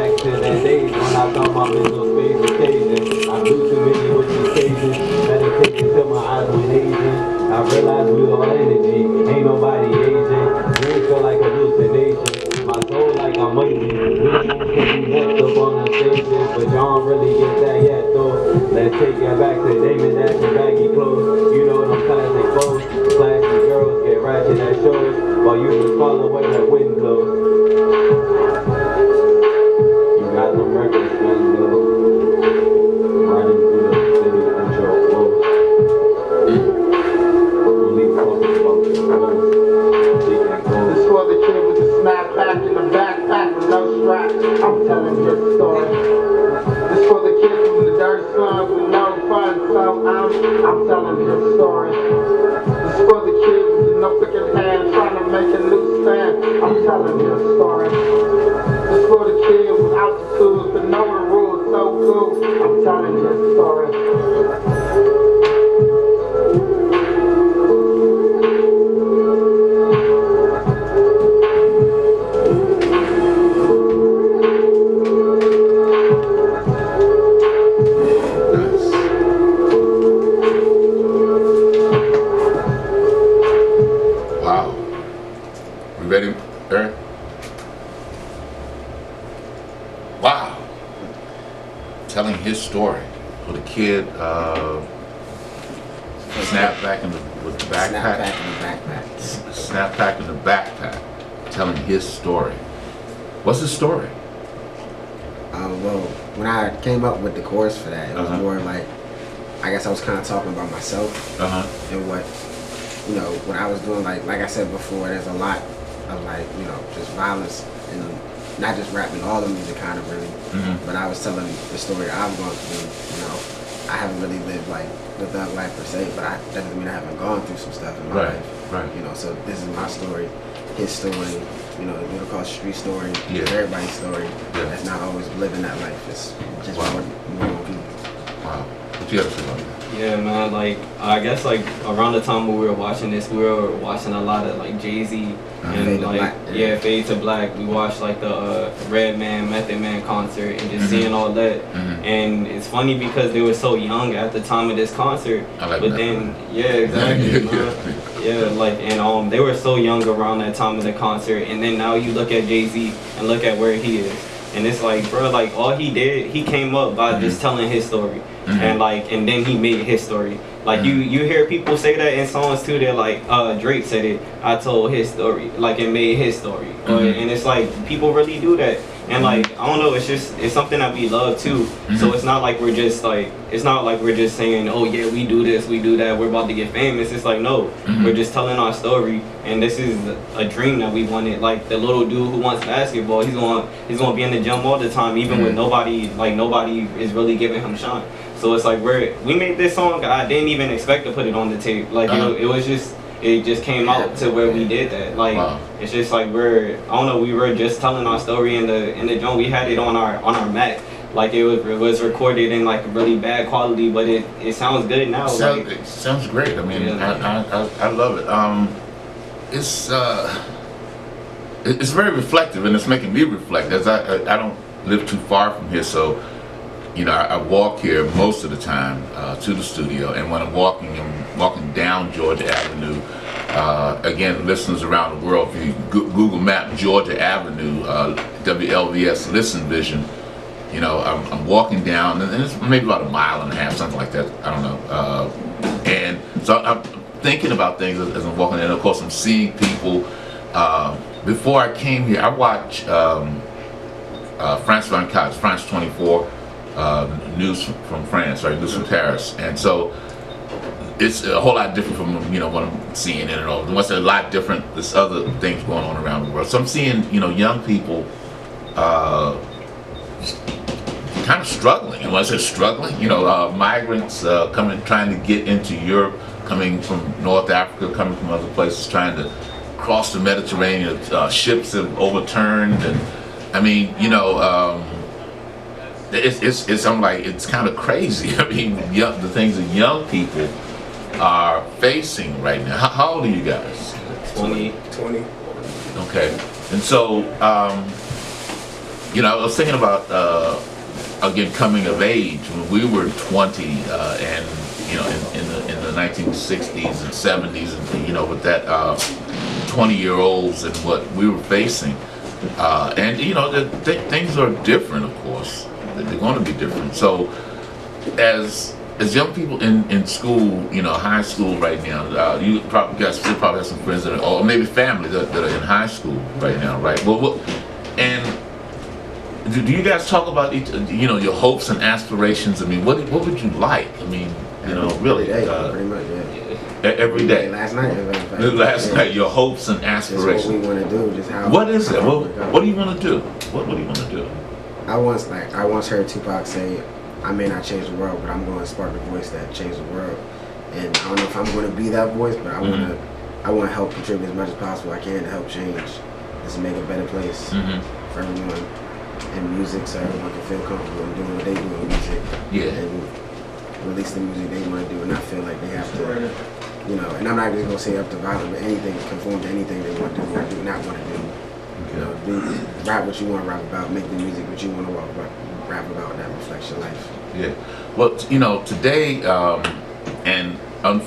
back to that days when I thought my mental space occasion. I do too many with these cases, meditating till my eyes went Asian. I realized we all energy, ain't nobody aging. Dreams feel like hallucination, my soul like I'm waiting. We can be next up on the stages, but y'all don't really get that yet though. Let's take it back to Damon, that's the baggy clothes. You know them classic clothes, classy girls get ratchet at shows, while you just fall away like wind blows. You got them records, man, though. Running through the city intro flows. We'll leave talking about the flows. This for the kid with the snapback in the backpack with no strap. I'm telling his story. This for the kid from the dirt slums with no fun, so I'm telling his story. This for the kid with no picking hand trying to make a new stand. I'm telling his story. This for the kid with altitude but know the rules so cool. I'm telling his story. Ready, Aaron? Wow. Telling his story with a kid, snapback in the backpack. Snapback in the backpack. Telling his story. What's his story? Well, when I came up with the chorus for that, it was more like, I guess I was kind of talking about myself and what, you know, what I was doing. Like I said before, there's a lot of like, you know, just violence and not just rapping, all the music kind of really, but I was telling the story I'm going through. You know, I haven't really lived like the thug life per se, but that doesn't mean I haven't gone through some stuff in my life. Right. You know, so this is my story, his story. You know, what across the street story, everybody's story. That's not always living that life. It's just more people. Wow. What you have to say about that? Yeah, man, like, I guess, like, around the time when we were watching this, we were watching a lot of, like, Jay-Z and, like, Fade to Black. We watched, like, the Redman, Method Man concert and just seeing all that. And it's funny because they were so young at the time of this concert. But then, exactly, man. Yeah, like, and they were so young around that time of the concert. And then now you look at Jay-Z and look at where he is. And it's like, bro, like, all he did, he came up by just telling his story. And like, and then he made his story. Like you hear people say that in songs too. They're like, Drake said it. I told his story. Like it made his story. And it's like people really do that. And like I don't know. It's something that we love too. So it's not like we're just saying, oh yeah, we do this, we do that. We're about to get famous. It's like no, we're just telling our story. And this is a dream that we wanted. Like the little dude who wants basketball, he's gonna be in the gym all the time, even with nobody is really giving him shine. So it's like we made this song. I didn't even expect to put it on the tape. Like it just came out to where we did that. Like it's just like we were just telling our story in the joint. We had it on our Mac. Like it was recorded in like really bad quality, but it sounds good now. It sounds great. I mean, I love it. It's very reflective, and it's making me reflect. As I don't live too far from here, so. You know, I walk here most of the time to the studio, and when I'm walking down Georgia Avenue. Again, listeners around the world, if you Google Map Georgia Avenue, WLVS Listen Vision, you know, I'm walking down, and it's maybe about a mile and a half, something like that. I don't know. And so I'm thinking about things as I'm walking, and of course I'm seeing people. Before I came here, I watched France 24. News from France, right? News from Paris, and so it's a whole lot different from what I'm seeing and all. What's a lot different? There's other things going on around the world. So I'm seeing young people kind of struggling. And when I say struggling, migrants coming, trying to get into Europe, coming from North Africa, coming from other places, trying to cross the Mediterranean. Ships have overturned, and I mean, I'm like, it's kind of crazy. I mean, the things that young people are facing right now. How old are you guys? 20. Okay. And so, you know, I was thinking about again coming of age when we were 20, and you know, in the 1960s and 70s, and you know, with that 20-year-olds and what we were facing, and you know, things are different, of course. They're going to be different. So, as young people in school, you know, high school right now, you probably still probably have some friends that are, or maybe family that are in high school right now, right? Well, and do you guys talk about you know, your hopes and aspirations? I mean, what would you like? I mean, you know, really, pretty much, yeah. Every day. Last night, last night, your hopes and aspirations. Just what we want to do, just how. What is it? What do you want to do? What do you want to do? I once heard Tupac say, "I may not change the world, but I'm going to spark the voice that changed the world." And I don't know if I'm going to be that voice, but I want to help contribute as much as possible I can to help change, just make a better place for everyone in music, so everyone can feel comfortable in doing what they do in music. Yeah. And release the music they want to do, and not feel like they have to, you know. And I'm not just going to say up to violence, but anything, conform to anything they want to do or do not want to do. You know, rap what you want to rap about, make the music what you want to rap about, and that reflects your life. Yeah. Well, you know, today, and I don't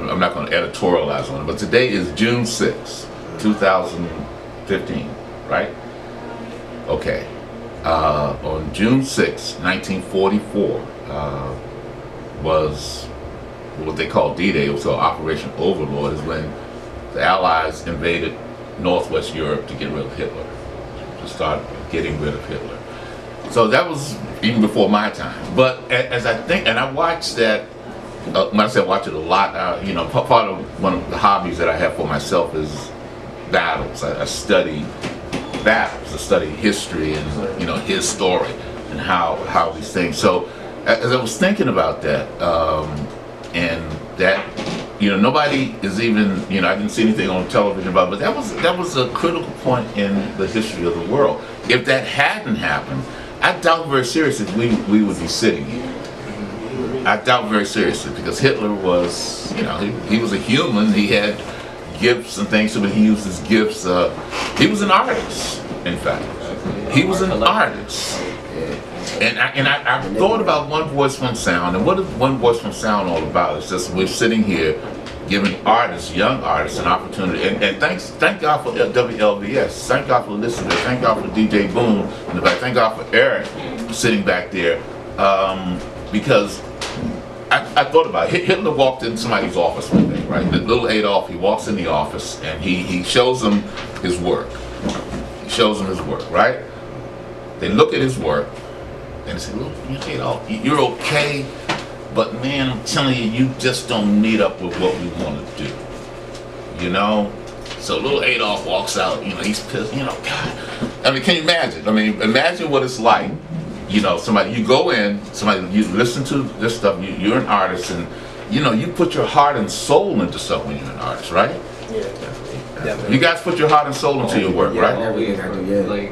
know, I'm not going to editorialize on it, but today is June 6th, 2015, right? Okay. On June 6, 1944, was what they call D-Day, it was called Operation Overlord, is when the Allies invaded Northwest Europe to get rid of Hitler, to start getting rid of Hitler. So that was even before my time. But as I think, and I watched that, when I say I watch it a lot, you know, part of one of the hobbies that I have for myself is battles. I study battles, I study history and, you know, his story and how these things. So as I was thinking about that, and that, you know, nobody is even, you know, I didn't see anything on television about it, but that was a critical point in the history of the world. If that hadn't happened, I doubt very seriously we would be sitting here. I doubt very seriously, because Hitler was, you know, he was a human. He had gifts and things, but he used his gifts. He was an artist, in fact. He was an artist. And I thought about One Voice, One Sound, and what is One Voice, One Sound all about? It's just we're sitting here giving artists, young artists, an opportunity. And thank God for WLBS. Thank God for listening. Thank God for DJ Boone in the back. Thank God for Eric sitting back there. Because I thought about it. Hitler walked in somebody's office one day, right? The little Adolf, he walks in the office and he shows them his work. He shows them his work, right? They look at his work and they say, look, Adolf, you're okay, but man, I'm telling you, you just don't meet up with what we want to do. You know? So little Adolf walks out, you know, he's pissed, you know, God. I mean, can you imagine? I mean, imagine what it's like. You know, somebody, you go in, somebody, you listen to this stuff, you're an artist, and, you know, you put your heart and soul into stuff when you're an artist, right? Yeah, definitely. You guys put your heart and soul into your work, right? Everything I do, yeah. Like,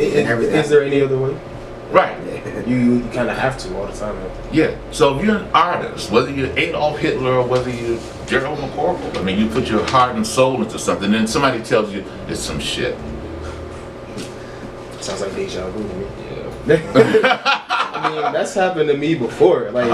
is there any other way? Right. You kind of have to all the time. Yeah. So if you're an artist, whether you're Adolf Hitler or whether you're Gerald McCorkle, I mean, you put your heart and soul into something, and then somebody tells you it's some shit. Sounds like deja vu to me. I mean, that's happened to me before. Like,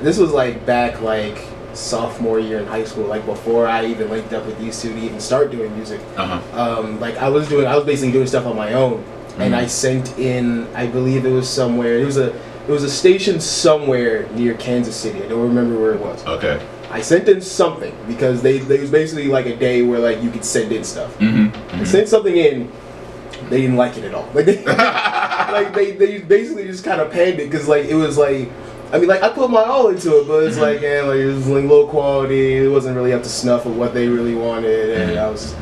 this was like back like sophomore year in high school, like before I even linked up with these two to even start doing music. Like I was basically doing stuff on my own, and I sent in, I believe it was somewhere. It was a station somewhere near Kansas City. I don't remember where it was. Okay. I sent in something because they was basically like a day where like you could send in stuff. I sent something in. They didn't like it at all. Like they basically just kind of panned it because like it was like, I mean, like I put my all into it, but it's like, man, like it was like low quality. It wasn't really up to snuff of what they really wanted, and I was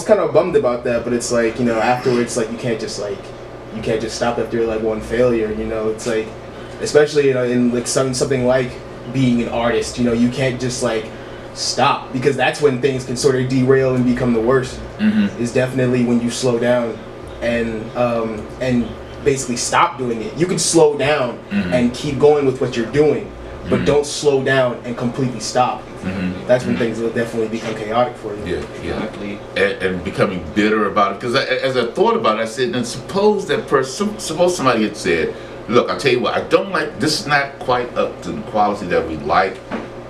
kind of bummed about that. But it's like, you know, afterwards, like you can't just stop after like one failure. You know, it's like, especially, you know, in like something like being an artist, you know, you can't just like stop, because that's when things can sort of derail and become the worst. Is definitely when you slow down and basically stop doing it. You can slow down and keep going with what you're doing, but don't slow down and completely stop. That's when things will definitely become chaotic for you. Exactly. And becoming bitter about it. Because as I thought about it, I said, and suppose that person, suppose somebody had said, look, I'll tell you what, I don't like, this is not quite up to the quality that we like,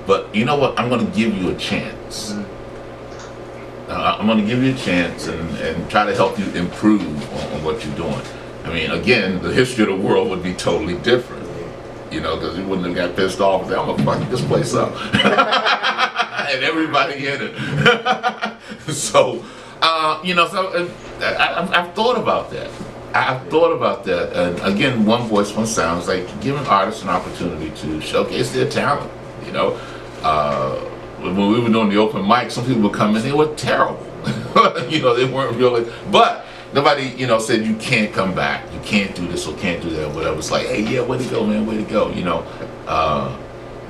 but you know what, I'm going to give you a chance. I'm going to give you a chance and try to help you improve on what you're doing. I mean, again, the history of the world would be totally different. You know, because you wouldn't have got pissed off and said, I'm going to fuck this place up. And everybody in it. So, you know, so I've thought about that. I've thought about that. And again, one voice, one sound is like giving artists an opportunity to showcase their talent. You know, when we were doing the open mic, some people would come in, they were terrible. You know, they weren't really, but nobody, you know, said you can't come back, you can't do this or can't do that or whatever. It's like, hey, yeah, way to go, man, way to go. You know,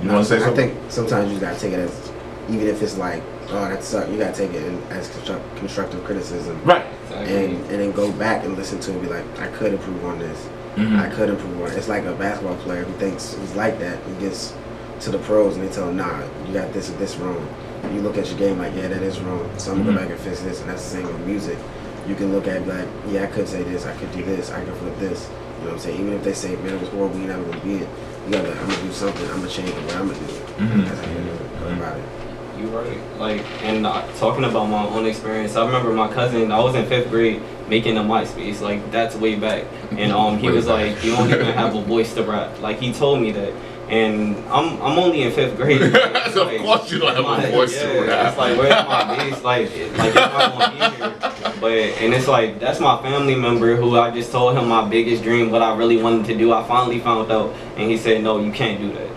you want to say something? I think sometimes you gotta take it as, even if it's like, oh, that sucked, you gotta take it as constructive criticism. Right. And then go back and listen to it and be like, I could improve on this. I could improve on it. It's like a basketball player who thinks he's like that. He gets to the pros and they tell him, nah, you got this and this wrong. You look at your game like, yeah, that is wrong. So I'm gonna go back and fix this. And that's the same with music. You can look at it like, yeah, I could say this, I could do this, I could flip this. You know what I'm saying? Even if they say, man, it was horrible, you're never gonna be it. You gotta, I'm gonna do something. I'm gonna change it. What I'm gonna do. That's how you do it. About it. You right. Like, and talking about my own experience, I remember my cousin, I was in 5th grade making a MySpace, like that's way back. And he was like, you don't even have a voice to rap. Like he told me that. And I'm only in 5th grade. Like, so of course you don't have a voice to rap. It's like, where's my bass? Like it's not gonna be here. But, and it's like, that's my family member who I just told him my biggest dream, what I really wanted to do. I finally found out. And he said, no, you can't do that.